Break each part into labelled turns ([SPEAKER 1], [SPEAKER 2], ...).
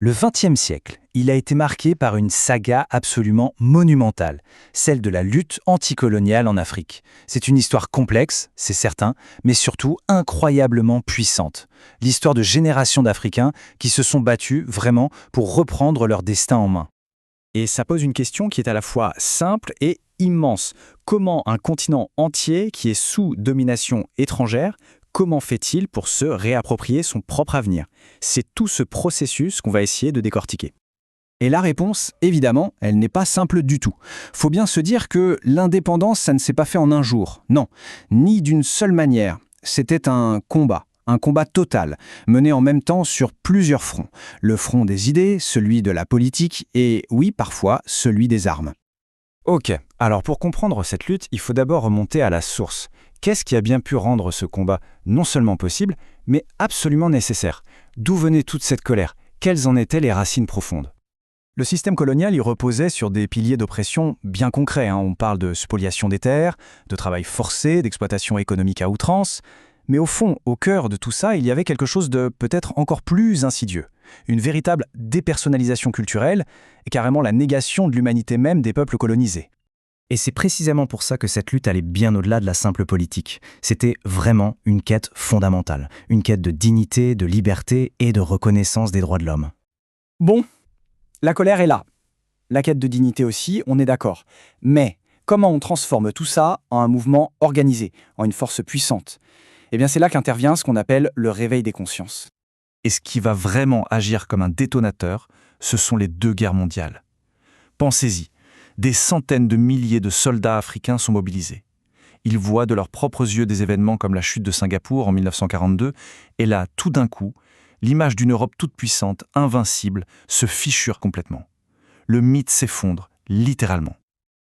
[SPEAKER 1] Le XXe siècle, il a été marqué par une saga absolument monumentale, celle de la lutte anticoloniale en Afrique. C'est une histoire complexe, c'est certain, mais surtout incroyablement puissante. L'histoire de générations d'Africains qui se sont battus vraiment pour reprendre leur destin en main.
[SPEAKER 2] Et ça pose une question qui est à la fois simple et immense. Comment un continent entier qui est sous domination étrangère, comment fait-il pour se réapproprier son propre avenir? C'est tout ce processus qu'on va essayer de décortiquer.
[SPEAKER 3] Et la réponse, évidemment, elle n'est pas simple du tout. Faut bien se dire que l'indépendance, ça ne s'est pas fait en un jour. Non, ni d'une seule manière. C'était un combat total, mené en même temps sur plusieurs fronts. Le front des idées, celui de la politique et, oui, parfois, celui des armes.
[SPEAKER 2] Ok, alors pour comprendre cette lutte, il faut d'abord remonter à la source. Qu'est-ce qui a bien pu rendre ce combat non seulement possible, mais absolument nécessaire? D'où venait toute cette colère? Quelles en étaient les racines profondes?
[SPEAKER 3] Le système colonial y reposait sur des piliers d'oppression bien concrets. On parle de spoliation des terres, de travail forcé, d'exploitation économique à outrance. Mais au fond, au cœur de tout ça, il y avait quelque chose de peut-être encore plus insidieux. Une véritable dépersonnalisation culturelle et carrément la négation de l'humanité même des peuples colonisés.
[SPEAKER 1] Et c'est précisément pour ça que cette lutte allait bien au-delà de la simple politique. C'était vraiment une quête fondamentale, une quête de dignité, de liberté et de reconnaissance des droits de l'homme.
[SPEAKER 3] Bon, la colère est là. La quête de dignité aussi, on est d'accord. Mais comment on transforme tout ça en un mouvement organisé, en une force puissante? Eh bien, c'est là qu'intervient ce qu'on appelle le réveil des consciences.
[SPEAKER 4] Et ce qui va vraiment agir comme un détonateur, ce sont les 2 guerres mondiales. Pensez-y, des centaines de milliers de soldats africains sont mobilisés. Ils voient de leurs propres yeux des événements comme la chute de Singapour en 1942, et là, tout d'un coup, l'image d'une Europe toute puissante, invincible, se fissurent complètement. Le mythe s'effondre, littéralement.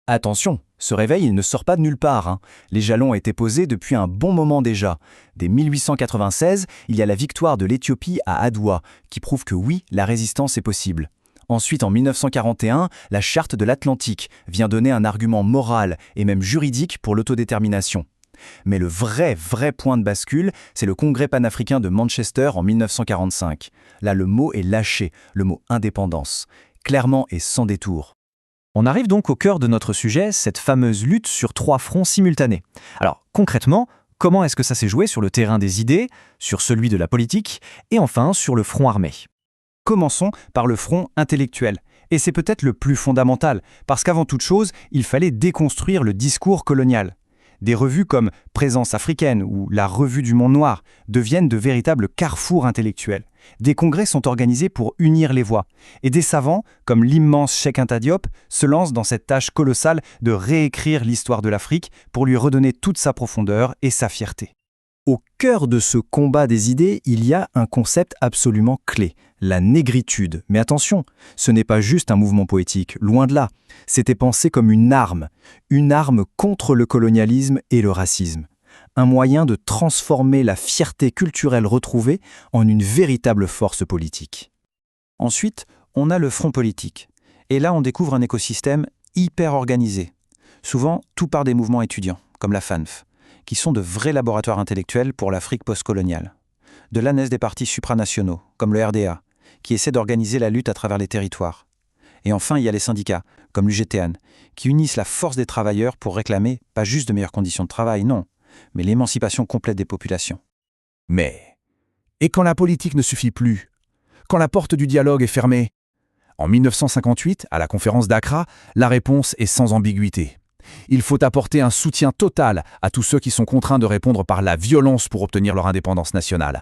[SPEAKER 3] Attention, ce réveil, il ne sort pas de nulle part. Les jalons ont été posés depuis un bon moment déjà. Dès 1896, il y a la victoire de l'Éthiopie à Adoua, qui prouve que oui, la résistance est possible. Ensuite, en 1941, la Charte de l'Atlantique vient donner un argument moral et même juridique pour l'autodétermination. Mais le vrai point de bascule, c'est le Congrès panafricain de Manchester en 1945. Là, le mot est lâché, le mot indépendance, clairement et sans détour.
[SPEAKER 1] On arrive donc au cœur de notre sujet, cette fameuse lutte sur 3 fronts simultanés. Alors, concrètement, comment est-ce que ça s'est joué sur le terrain des idées, sur celui de la politique, et enfin sur le front armé?
[SPEAKER 3] Commençons par le front intellectuel. Et c'est peut-être le plus fondamental, parce qu'avant toute chose, il fallait déconstruire le discours colonial. Des revues comme Présence africaine ou la Revue du Monde Noir deviennent de véritables carrefours intellectuels. Des congrès sont organisés pour unir les voix. Et des savants, comme l'immense Cheikh Anta Diop, se lancent dans cette tâche colossale de réécrire l'histoire de l'Afrique pour lui redonner toute sa profondeur et sa fierté. Au cœur de ce combat des idées, il y a un concept absolument clé, la négritude. Mais attention, ce n'est pas juste un mouvement poétique, loin de là. C'était pensé comme une arme contre le colonialisme et le racisme. Un moyen de transformer la fierté culturelle retrouvée en une véritable force politique. Ensuite, on a le front politique. Et là, on découvre un écosystème hyper organisé. Souvent, tout part des mouvements étudiants, comme la FANF, qui sont de vrais laboratoires intellectuels pour l'Afrique postcoloniale. De là naissent des partis supranationaux, comme le RDA, qui essaient d'organiser la lutte à travers les territoires. Et enfin, il y a les syndicats, comme l'UGTN, qui unissent la force des travailleurs pour réclamer pas juste de meilleures conditions de travail, non, mais l'émancipation complète des populations.
[SPEAKER 5] Et quand la politique ne suffit plus? Quand la porte du dialogue est fermée? En 1958, à la conférence d'Accra, la réponse est sans ambiguïté. Il faut apporter un soutien total à tous ceux qui sont contraints de répondre par la violence pour obtenir leur indépendance nationale.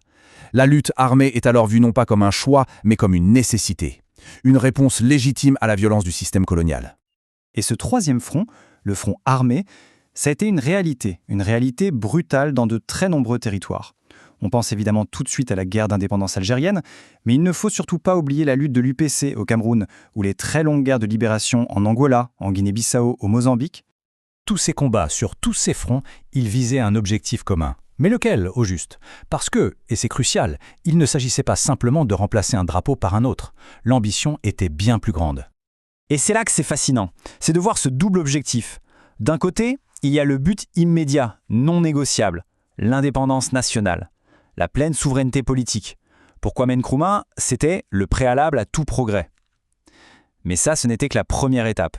[SPEAKER 5] La lutte armée est alors vue non pas comme un choix, mais comme une nécessité. Une réponse légitime à la violence du système colonial.
[SPEAKER 3] Et ce 3e front, le front armé, ça a été une réalité brutale dans de très nombreux territoires. On pense évidemment tout de suite à la guerre d'indépendance algérienne, mais il ne faut surtout pas oublier la lutte de l'UPC au Cameroun, ou les très longues guerres de libération en Angola, en Guinée-Bissau, au Mozambique.
[SPEAKER 6] Tous ces combats sur tous ces fronts, ils visaient un objectif commun. Mais lequel, au juste? Parce que, et c'est crucial, il ne s'agissait pas simplement de remplacer un drapeau par un autre. L'ambition était bien plus grande.
[SPEAKER 2] Et c'est là que c'est fascinant, c'est de voir ce double objectif. D'un côté, il y a le but immédiat, non négociable, l'indépendance nationale, la pleine souveraineté politique.
[SPEAKER 1] Pour Kwame Nkrumah, c'était le préalable à tout progrès. Mais ça, ce n'était que la première étape.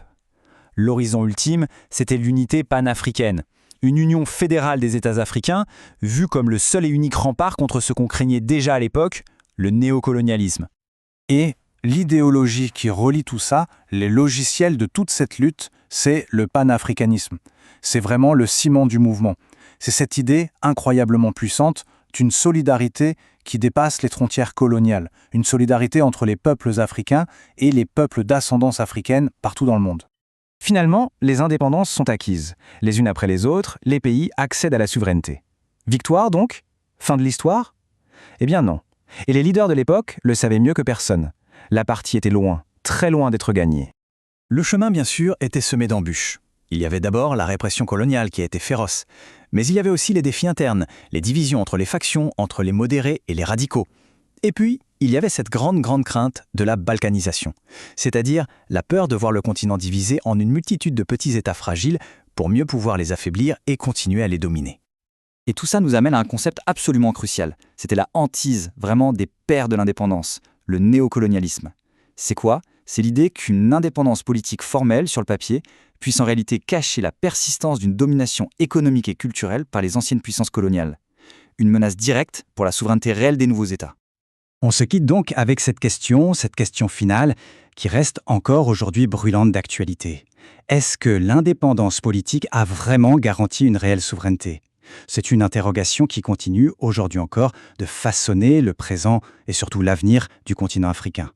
[SPEAKER 1] L'horizon ultime, c'était l'unité panafricaine, une union fédérale des États africains, vue comme le seul et unique rempart contre ce qu'on craignait déjà à l'époque, le néocolonialisme.
[SPEAKER 3] Et l'idéologie qui relie tout ça, les logiciels de toute cette lutte, c'est le panafricanisme. C'est vraiment le ciment du mouvement. C'est cette idée incroyablement puissante d'une solidarité qui dépasse les frontières coloniales, une solidarité entre les peuples africains et les peuples d'ascendance africaine partout dans le monde.
[SPEAKER 2] Finalement, les indépendances sont acquises. Les unes après les autres, les pays accèdent à la souveraineté. Victoire donc? Fin de l'histoire? Eh bien non. Et les leaders de l'époque le savaient mieux que personne. La partie était loin, très loin d'être gagnée.
[SPEAKER 6] Le chemin, bien sûr, était semé d'embûches. Il y avait d'abord la répression coloniale qui a été féroce. Mais il y avait aussi les défis internes, les divisions entre les factions, entre les modérés et les radicaux. Et puis, il y avait cette grande crainte de la balkanisation, c'est-à-dire la peur de voir le continent divisé en une multitude de petits États fragiles pour mieux pouvoir les affaiblir et continuer à les dominer.
[SPEAKER 7] Et tout ça nous amène à un concept absolument crucial. C'était la hantise, vraiment des pères de l'indépendance, le néocolonialisme. C'est quoi? C'est l'idée qu'une indépendance politique formelle sur le papier puisse en réalité cacher la persistance d'une domination économique et culturelle par les anciennes puissances coloniales. Une menace directe pour la souveraineté réelle des nouveaux États.
[SPEAKER 6] On se quitte donc avec cette question finale, qui reste encore aujourd'hui brûlante d'actualité. Est-ce que l'indépendance politique a vraiment garanti une réelle souveraineté? C'est une interrogation qui continue aujourd'hui encore de façonner le présent et surtout l'avenir du continent africain.